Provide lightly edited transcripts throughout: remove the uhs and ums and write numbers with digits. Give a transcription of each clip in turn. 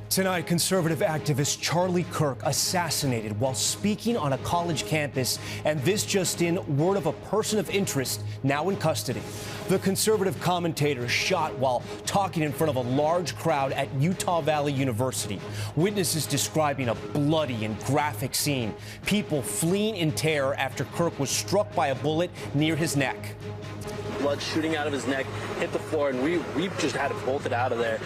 Tonight, conservative activist Charlie Kirk assassinated while speaking on a college campus. And this just in, word of a person of interest now in custody. The conservative commentator shot while talking in front of a large crowd at Utah Valley University. Witnesses describing a bloody and graphic scene. People fleeing in terror after Kirk was struck by a bullet near his neck. Blood shooting out of his neck, hit the floor, and we just had it bolted out of there.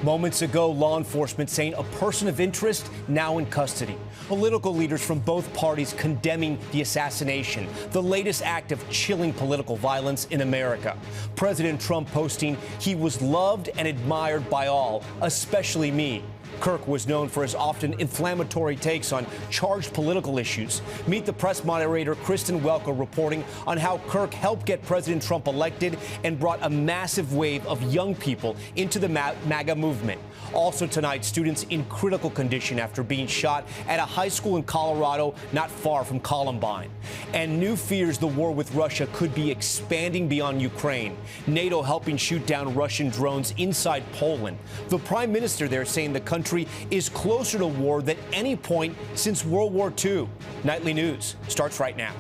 Moments ago, law enforcement saying a person of interest now in custody. Political leaders from both parties condemning the assassination, the latest act of chilling political violence in America. President Trump posting he was loved and admired by all, especially me. Kirk was known for his often inflammatory takes on charged political issues. Meet the press moderator Kristen Welker reporting on how Kirk helped get President Trump elected and brought a massive wave of young people into the MAGA movement. Also tonight, students in critical condition after being shot at a high school in Colorado not far from Columbine. And new fears the war with Russia could be expanding beyond Ukraine. NATO helping shoot down Russian drones inside Poland. The prime minister there saying the country is closer to war than any point since World War II. Nightly News starts right now.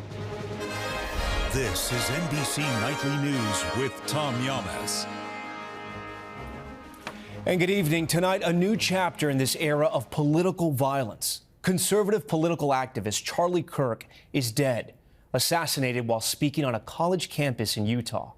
This is NBC Nightly News with Tom Llamas. And good evening. Tonight, a new chapter in this era of political violence. Conservative political activist Charlie Kirk is dead, assassinated while speaking on a college campus in Utah.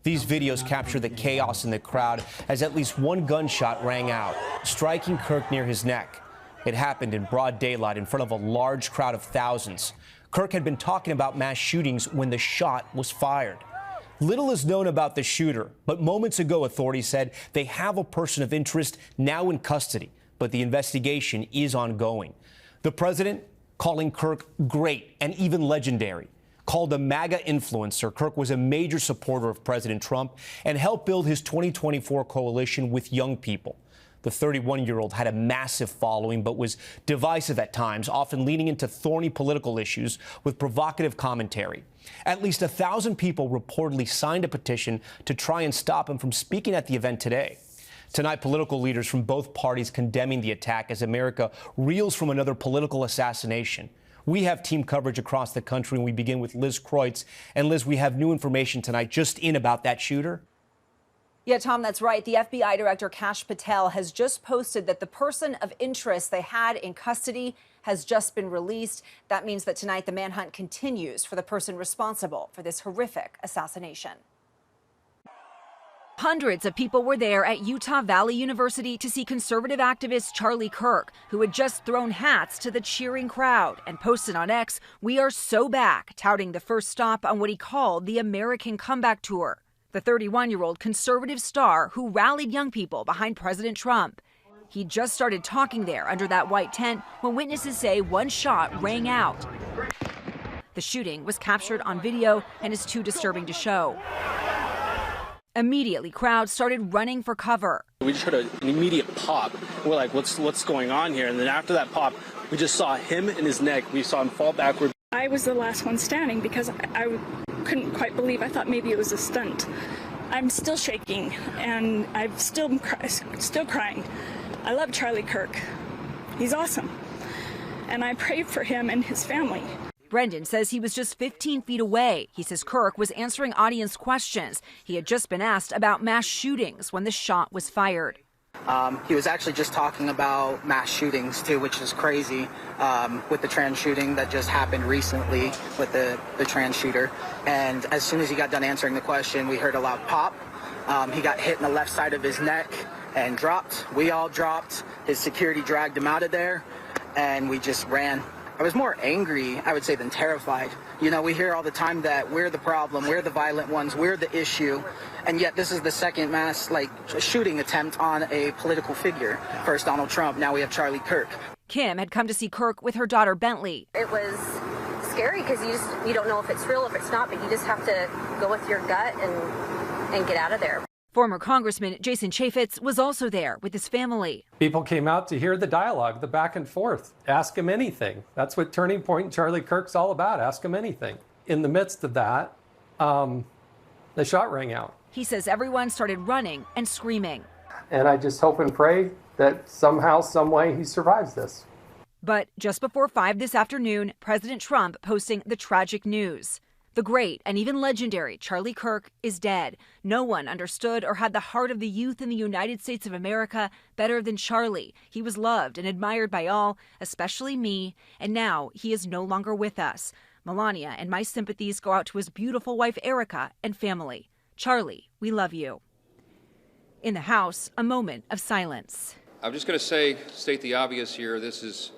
These videos capture the chaos in the crowd as at least one gunshot rang out, striking Kirk near his neck. It happened in broad daylight in front of a large crowd of thousands. Kirk had been talking about mass shootings when the shot was fired. Little is known about the shooter, but moments ago, authorities said they have a person of interest now in custody, but the investigation is ongoing. The president calling Kirk great and even legendary. Called a MAGA influencer, Kirk was a major supporter of President Trump and helped build his 2024 coalition with young people. The 31-year-old had a massive following, but was divisive at times, often leaning into thorny political issues with provocative commentary. At least 1,000 people reportedly signed a petition to try and stop him from speaking at the event today. Tonight, political leaders from both parties condemning the attack as America reels from another political assassination. We have team coverage across the country, and we begin with Liz Kreutz. And Liz, we have new information tonight just in about that shooter. Yeah, Tom, that's right. The FBI Director Kash Patel has just posted that the person of interest they had in custody has just been released. That means that tonight the manhunt continues for the person responsible for this horrific assassination. Hundreds of people were there at Utah Valley University to see conservative activist Charlie Kirk, who had just thrown hats to the cheering crowd and posted on X, "We are so back," touting the first stop on what he called the American Comeback Tour. The 31-year-old conservative star who rallied young people behind President Trump. He just started talking there under that white tent when witnesses say one shot rang out. The shooting was captured on video and is too disturbing to show. Immediately, crowds started running for cover. We just heard an immediate pop. We're like, what's going on here? And then after that pop, we just saw him in his neck. We saw him fall backward. I was the last one standing because I couldn't quite believe. I thought maybe it was a stunt. I'm still shaking, and I'm still crying. I love Charlie Kirk. He's awesome. And I pray for him and his family. Brendan says he was just 15 feet away. He says Kirk was answering audience questions. He had just been asked about mass shootings when the shot was fired. He was actually just talking about mass shootings, too, which is crazy, with the trans shooting that just happened recently with the trans shooter. And as soon as he got done answering the question, we heard a loud pop. He got hit in the left side of his neck and dropped. We all dropped. His security dragged him out of there, and we just ran. I was more angry, I would say, than terrified. You know, we hear all the time that we're the problem, we're the violent ones, we're the issue. And yet this is the second mass, shooting attempt on a political figure. First Donald Trump, now we have Charlie Kirk. Kim had come to see Kirk with her daughter Bentley. It was scary because you don't know if it's real, if it's not, but you just have to go with your gut and get out of there. Former Congressman Jason Chaffetz was also there with his family. People came out to hear the dialogue, the back and forth. Ask him anything. That's what Turning Point and Charlie Kirk's all about. Ask him anything. In the midst of that, the shot rang out. He says everyone started running and screaming. And I just hope and pray that somehow, some way he survives this. But just before 5 this afternoon, President Trump posting the tragic news. The great and even legendary Charlie Kirk is dead. No one understood or had the heart of the youth in the United States of America better than Charlie. He was loved and admired by all, especially me, and now he is no longer with us. Melania and my sympathies go out to his beautiful wife, Erica, and family. Charlie, we love you. In the House, a moment of silence. I'm just going to state the obvious here. This is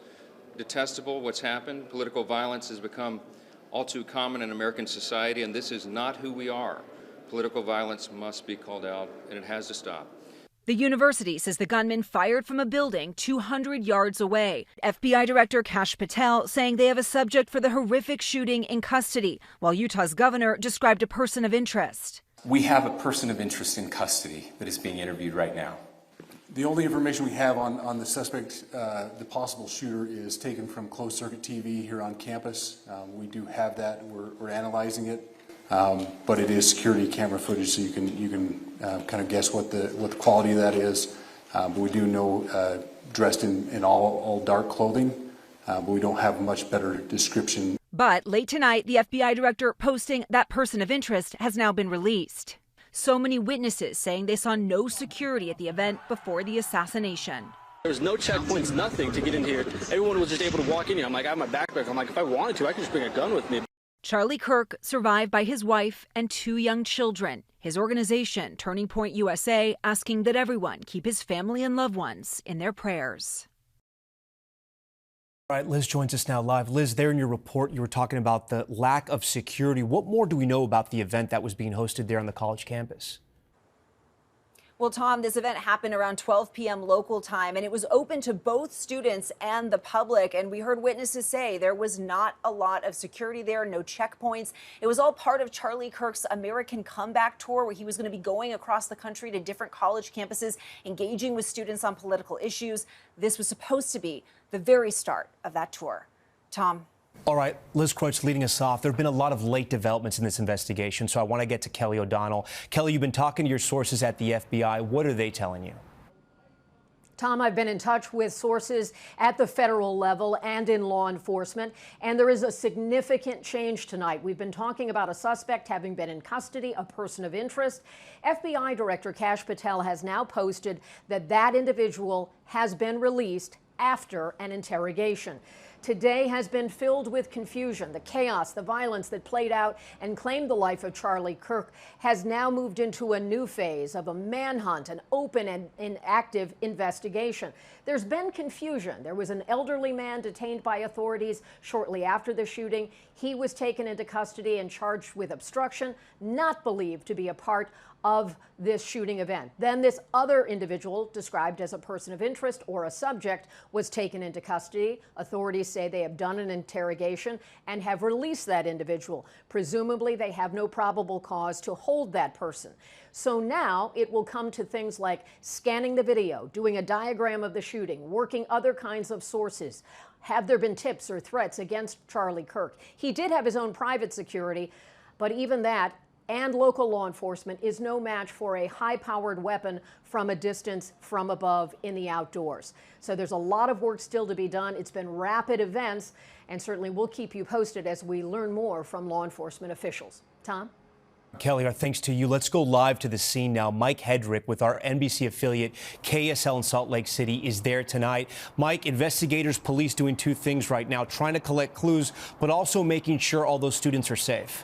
detestable, what's happened. Political violence has become all too common in American society, and this is not who we are. Political violence must be called out, and it has to stop. The university says the gunman fired from a building 200 yards away. FBI Director Kash Patel saying they have a subject for the horrific shooting in custody, while Utah's governor described a person of interest. We have a person of interest in custody that is being interviewed right now. The only information we have on the suspect, the possible shooter, is taken from closed-circuit TV here on campus. We do have that. We're analyzing it, but it is security camera footage, so you can kind of guess what the quality of that is. But we do know dressed in all dark clothing, but we don't have a much better description. But late tonight, the FBI director posting that person of interest has now been released. So many witnesses saying they saw no security at the event before the assassination. There was no checkpoints, nothing to get in here. Everyone was just able to walk in here. I'm like, I have my backpack. I'm like, if I wanted to, I could just bring a gun with me. Charlie Kirk survived by his wife and 2 young children. His organization, Turning Point USA, asking that everyone keep his family and loved ones in their prayers. All right, Liz joins us now live. Liz, there in your report, you were talking about the lack of security. What more do we know about the event that was being hosted there on the college campus? Well, Tom, this event happened around 12 p.m. local time, and it was open to both students and the public. And we heard witnesses say there was not a lot of security there, no checkpoints. It was all part of Charlie Kirk's American Comeback Tour, where he was going to be going across the country to different college campuses, engaging with students on political issues. This was supposed to be the very start of that tour. Tom. All right, Liz Kreutz leading us off. There have been a lot of late developments in this investigation, so I want to get to Kelly O'Donnell. Kelly, you've been talking to your sources at the FBI. What are they telling you? Tom, I've been in touch with sources at the federal level and in law enforcement, and there is a significant change tonight. We've been talking about a suspect having been in custody, a person of interest. FBI Director Kash Patel has now posted that that individual has been released after an interrogation. Today has been filled with confusion. The chaos, the violence that played out and claimed the life of Charlie Kirk has now moved into a new phase of a manhunt, an open and active investigation. There's been confusion. There was an elderly man detained by authorities shortly after the shooting. He was taken into custody and charged with obstruction, not believed to be a part of this shooting event. Then this other individual, described as a person of interest or a subject, was taken into custody. Authorities say they have done an interrogation and have released that individual. Presumably, they have no probable cause to hold that person. So now it will come to things like scanning the video, doing a diagram of the shooting, working other kinds of sources. Have there been tips or threats against Charlie Kirk? He did have his own private security, but even that and local law enforcement is no match for a high-powered weapon from a distance, from above, in the outdoors. So there's a lot of work still to be done. It's been rapid events, and certainly we'll keep you posted as we learn more from law enforcement officials. Tom? Kelly, our thanks to you. Let's go live to the scene now. Mike Hedrick with our NBC affiliate KSL in Salt Lake City is there tonight. Mike, investigators, police doing 2 things right now, trying to collect clues, but also making sure all those students are safe.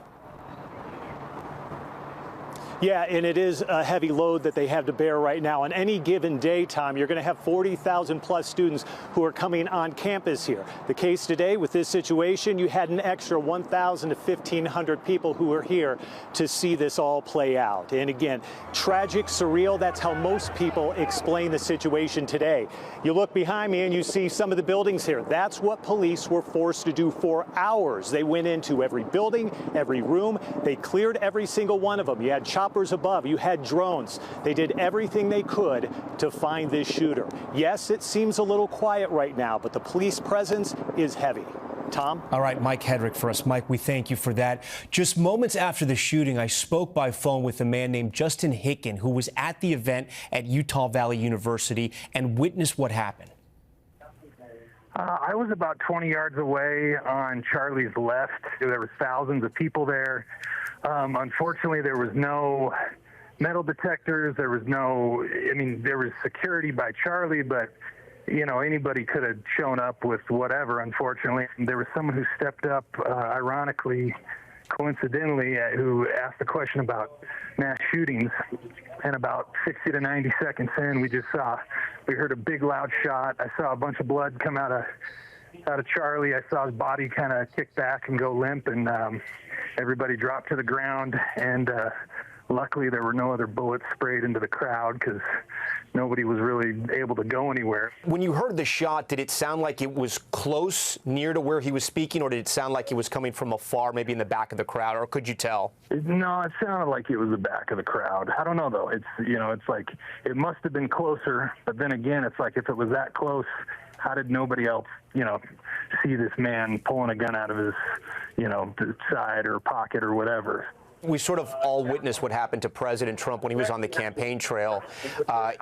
Yeah, and it is a heavy load that they have to bear right now. On any given day, Tom, you're going to have 40,000 plus students who are coming on campus here. The case today with this situation, you had an extra 1,000 to 1,500 people who were here to see this all play out. And again, tragic, surreal, that's how most people explain the situation today. You look behind me and you see some of the buildings here. That's what police were forced to do for hours. They went into every building, every room. They cleared every single one of them. You had choppers above, you had drones. They did everything they could to find this shooter. Yes, it seems a little quiet right now, but the police presence is heavy. Tom? All right, Mike Hedrick for us. Mike, we thank you for that. Just moments after the shooting, I spoke by phone with a man named Justin Hicken, who was at the event at Utah Valley University and witnessed what happened. I was about 20 yards away on Charlie's left. There were thousands of people there. Unfortunately, there was no metal detectors. There was there was security by Charlie, but anybody could have shown up with whatever, unfortunately. There was someone who stepped up, ironically, coincidentally, who asked a question about mass shootings. And about 60 to 90 seconds in, we heard a big loud shot. I saw a bunch of blood come out of Charlie. I saw his body kind of kick back and go limp, and everybody dropped to the ground. And luckily, there were no other bullets sprayed into the crowd because nobody was really able to go anywhere. When you heard the shot, did it sound like it was close, near to where he was speaking, or did it sound like it was coming from afar, maybe in the back of the crowd, or could you tell? No, it sounded like it was the back of the crowd. I don't know, though. It's like it must have been closer, but then again, it's like if it was that close, how did nobody else, see this man pulling a gun out of his, side or pocket or whatever? We sort of all witnessed what happened to President Trump when he was on the campaign trail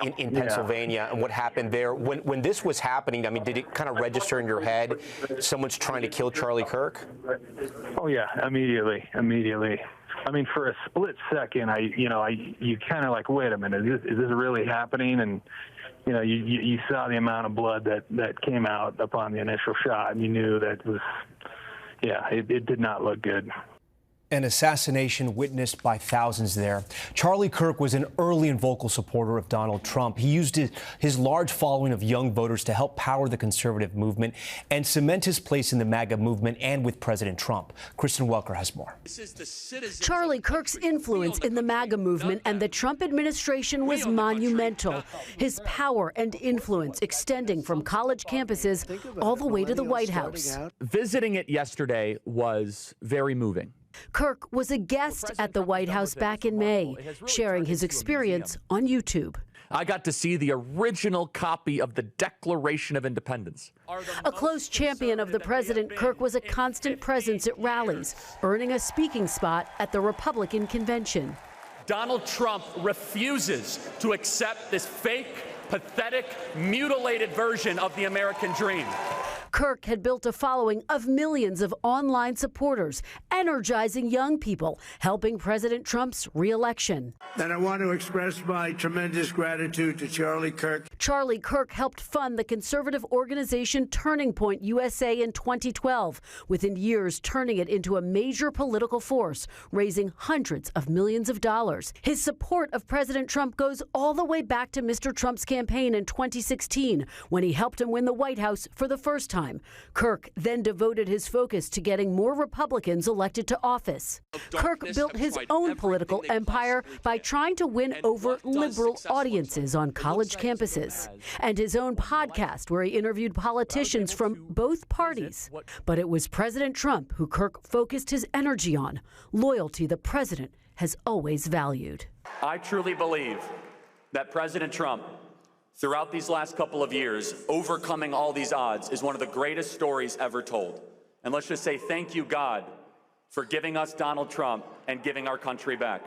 in Pennsylvania, and what happened there. When this was happening, did it kind of register in your head, someone's trying to kill Charlie Kirk? Oh, yeah, immediately. For a split second, you kind of like, wait a minute, is this really happening? And, you saw the amount of blood that came out upon the initial shot, and you knew that it did not look good. An assassination witnessed by thousands there. Charlie Kirk was an early and vocal supporter of Donald Trump. He used his large following of young voters to help power the conservative movement and cement his place in the MAGA movement and with President Trump. Kristen Welker has more. Charlie Kirk's influence in the MAGA movement and the Trump administration was monumental. His power and influence extending from college campuses all the way to the White House. Visiting it yesterday was very moving. Kirk was a guest at the White House back in May, sharing his experience on YouTube. I got to see the original copy of the Declaration of Independence. A close champion of the president, Kirk was a constant presence at rallies, earning a speaking spot at the Republican convention. Donald Trump refuses to accept this fake, pathetic, mutilated version of the American dream. Kirk had built a following of millions of online supporters, energizing young people, helping President Trump's re-election. And I want to express my tremendous gratitude to Charlie Kirk. Charlie Kirk helped fund the conservative organization Turning Point USA in 2012, within years turning it into a major political force, raising hundreds of millions of dollars. His support of President Trump goes all the way back to Mr. Trump's campaign in 2016, when he helped him win the White House for the first time. Kirk then devoted his focus to getting more Republicans elected to office. Kirk built his own political empire by trying to win over liberal audiences on college campuses, and his own podcast where he interviewed politicians from both parties. But it was President Trump who Kirk focused his energy on, loyalty the president has always valued. I truly believe that President Trump, throughout these last couple of years, overcoming all these odds is one of the greatest stories ever told. And let's just say thank you, God, for giving us Donald Trump and giving our country back.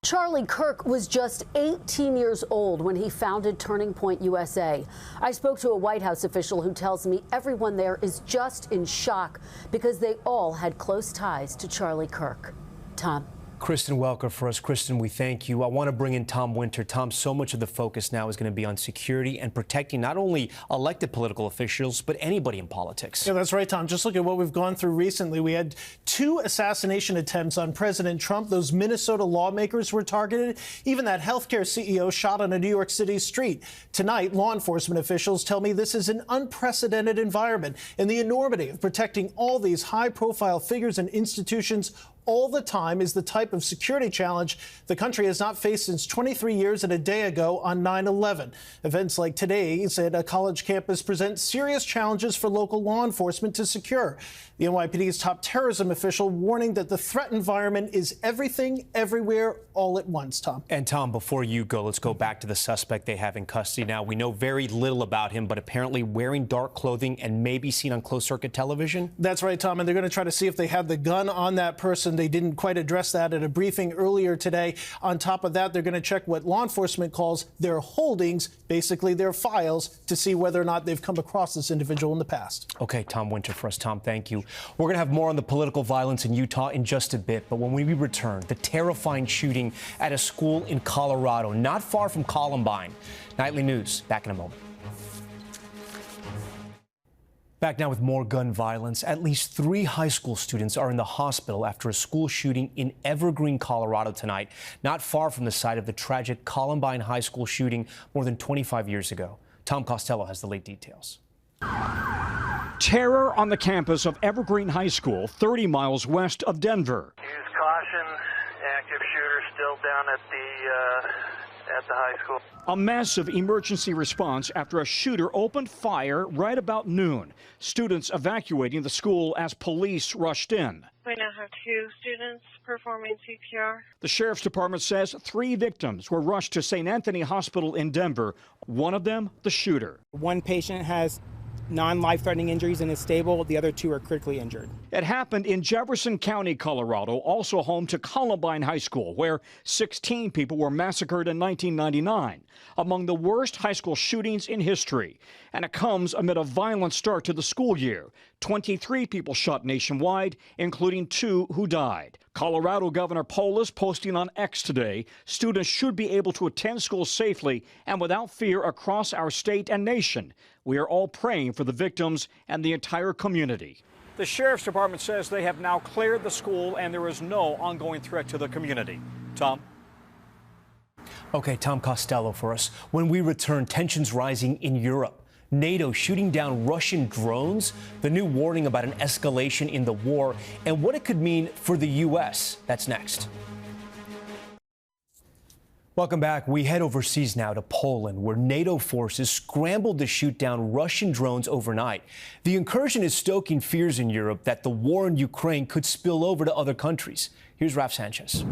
Charlie Kirk was just 18 years old when he founded Turning Point USA. I spoke to a White House official who tells me everyone there is just in shock because they all had close ties to Charlie Kirk. Tom. Kristen Welker for us. Kristen, we thank you. I want to bring in Tom Winter. Tom, so much of the focus now is going to be on security and protecting not only elected political officials, but anybody in politics. Yeah, that's right, Tom. Just look at what we've gone through recently. We had 2 assassination attempts on President Trump. Those Minnesota lawmakers were targeted. Even that healthcare CEO shot on a New York City street. Tonight, law enforcement officials tell me this is an unprecedented environment, and the enormity of protecting all these high-profile figures and institutions all the time is the type of security challenge the country has not faced since 23 years and a day ago on 9/11. Events like today's at a college campus present serious challenges for local law enforcement to secure. The NYPD's top terrorism official warning that the threat environment is everything, everywhere, all at once, Tom. And Tom, before you go, let's go back to the suspect they have in custody now. We know very little about him, but apparently wearing dark clothing and maybe seen on closed-circuit television. That's right, Tom, and they're going to try to see if they had the gun on that person. They didn't quite address that at a briefing earlier today. On top of that, they're going to check what law enforcement calls their holdings, basically their files, to see whether or not they've come across this individual in the past. Okay, Tom Winter for us. Tom, thank you. We're going to have more on the political violence in Utah in just a bit, but when we return, the terrifying shooting at a school in Colorado, not far from Columbine. Nightly News, back in a moment. Back now with more gun violence. At least 3 high school students are in the hospital after a school shooting in Evergreen, Colorado tonight, not far from the site of the tragic Columbine High School shooting more than 25 years ago. Tom Costello has the late details. Terror on the campus of Evergreen High School, 30 miles west of Denver. Use caution. Active shooter still down at the high school. A massive emergency response after a shooter opened fire right about noon. Students evacuating the school as police rushed in. We now have 2 students performing CPR. The sheriff's department says 3 victims were rushed to St. Anthony Hospital in Denver. One of them, the shooter. One patient has non-life-threatening injuries and is stable. The other 2 are critically injured. It happened in Jefferson County, Colorado, also home to Columbine High School, where 16 people were massacred in 1999, among the worst high school shootings in history. And it comes amid a violent start to the school year. 23 people shot nationwide, including 2 who died. Colorado Governor Polis posting on X today, students should be able to attend school safely and without fear across our state and nation. We are all praying for the victims and the entire community. The sheriff's department says they have now cleared the school and there is no ongoing threat to the community. Tom? Okay, Tom Costello for us. When we return, tensions rising in Europe. NATO shooting down Russian drones, the new warning about an escalation in the war, and what it could mean for the U.S. That's next. Welcome back. We head overseas now to Poland, where NATO forces scrambled to shoot down Russian drones overnight. The incursion is stoking fears in Europe that the war in Ukraine could spill over to other countries. Here's Raf Sanchez.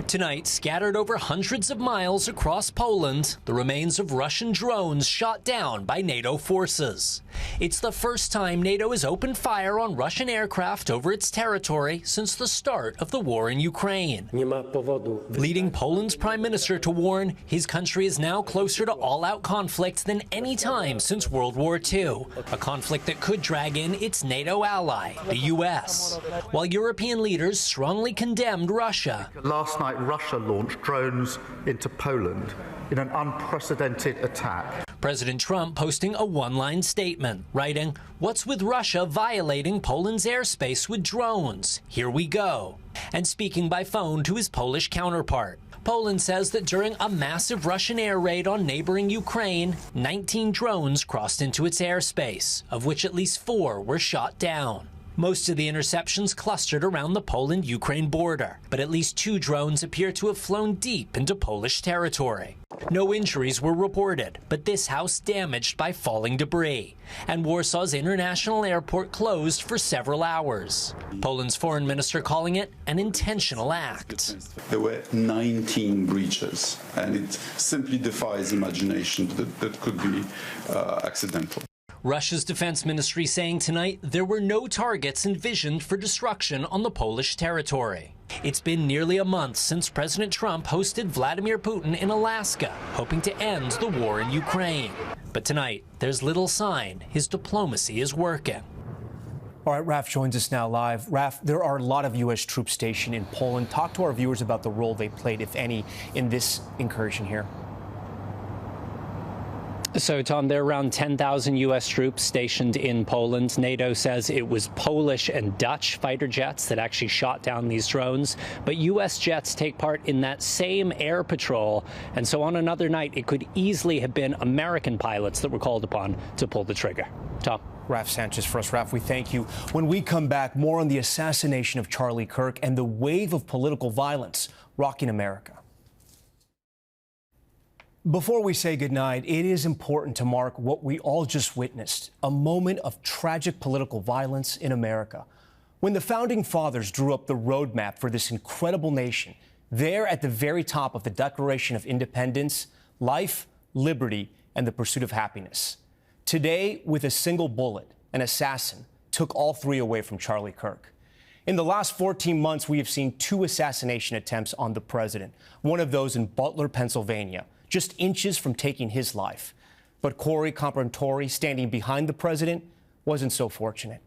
Tonight, scattered over hundreds of miles across Poland, the remains of Russian drones shot down by NATO forces. It's the first time NATO has opened fire on Russian aircraft over its territory since the start of the war in Ukraine. Leading Poland's prime minister to warn his country is now closer to all-out conflict than any time since World War II, a conflict that could drag in its NATO ally, the U.S. While European leaders strongly condemned Russia. Last night, Russia launched drones into Poland in an unprecedented attack. President Trump posting a one-line statement, writing, "What's with Russia violating Poland's airspace with drones? Here we go." And speaking by phone to his Polish counterpart. Poland says that during a massive Russian air raid on neighboring Ukraine, 19 drones crossed into its airspace, of which at least 4 were shot down. Most of the interceptions clustered around the Poland-Ukraine border, but at least 2 drones appear to have flown deep into Polish territory. No injuries were reported, but this house damaged by falling debris, and Warsaw's international airport closed for several hours. Poland's foreign minister calling it an intentional act. There were 19 breaches, and it simply defies imagination that could be accidental. Russia's defense ministry saying tonight there were no targets envisioned for destruction on the Polish territory. It's been nearly a month since President Trump hosted Vladimir Putin in Alaska, hoping to end the war in Ukraine. But tonight, there's little sign his diplomacy is working. All right, Raf joins us now live. Raf, there are a lot of U.S. troops stationed in Poland. Talk to our viewers about the role they played, if any, in this incursion here. So, Tom, there are around 10,000 U.S. troops stationed in Poland. NATO says it was Polish and Dutch fighter jets that actually shot down these drones. But U.S. jets take part in that same air patrol. And so on another night, it could easily have been American pilots that were called upon to pull the trigger. Tom. Raf Sanchez for us. Raf, we thank you. When we come back, more on the assassination of Charlie Kirk and the wave of political violence rocking America. Before we say goodnight, it is important to mark what we all just witnessed, a moment of tragic political violence in America. When the Founding Fathers drew up the roadmap for this incredible nation, there at the very top of the Declaration of Independence, life, liberty, and the pursuit of happiness. Today, with a single bullet, an assassin took all three away from Charlie Kirk. In the last 14 months, we have seen 2 assassination attempts on the president, one of those in Butler, Pennsylvania, just inches from taking his life. But Corey Comprentori, standing behind the president, wasn't so fortunate.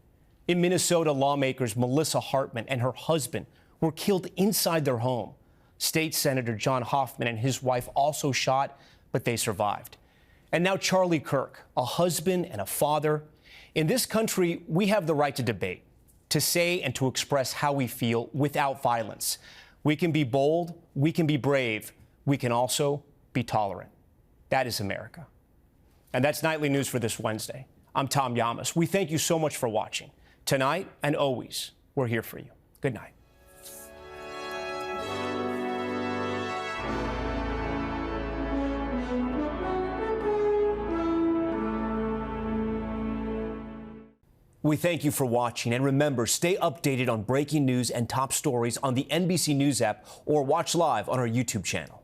In Minnesota, lawmakers Melissa Hartman and her husband were killed inside their home. State Senator John Hoffman and his wife also shot, but they survived. And now Charlie Kirk, a husband and a father. In this country, we have the right to debate, to say and to express how we feel without violence. We can be bold, we can be brave, we can also be tolerant. That is America. And that's Nightly News for this Wednesday. I'm Tom Llamas. We thank you so much for watching. Tonight and always, we're here for you. Good night. We thank you for watching, and remember, stay updated on breaking news and top stories on the NBC News app or watch live on our YouTube channel.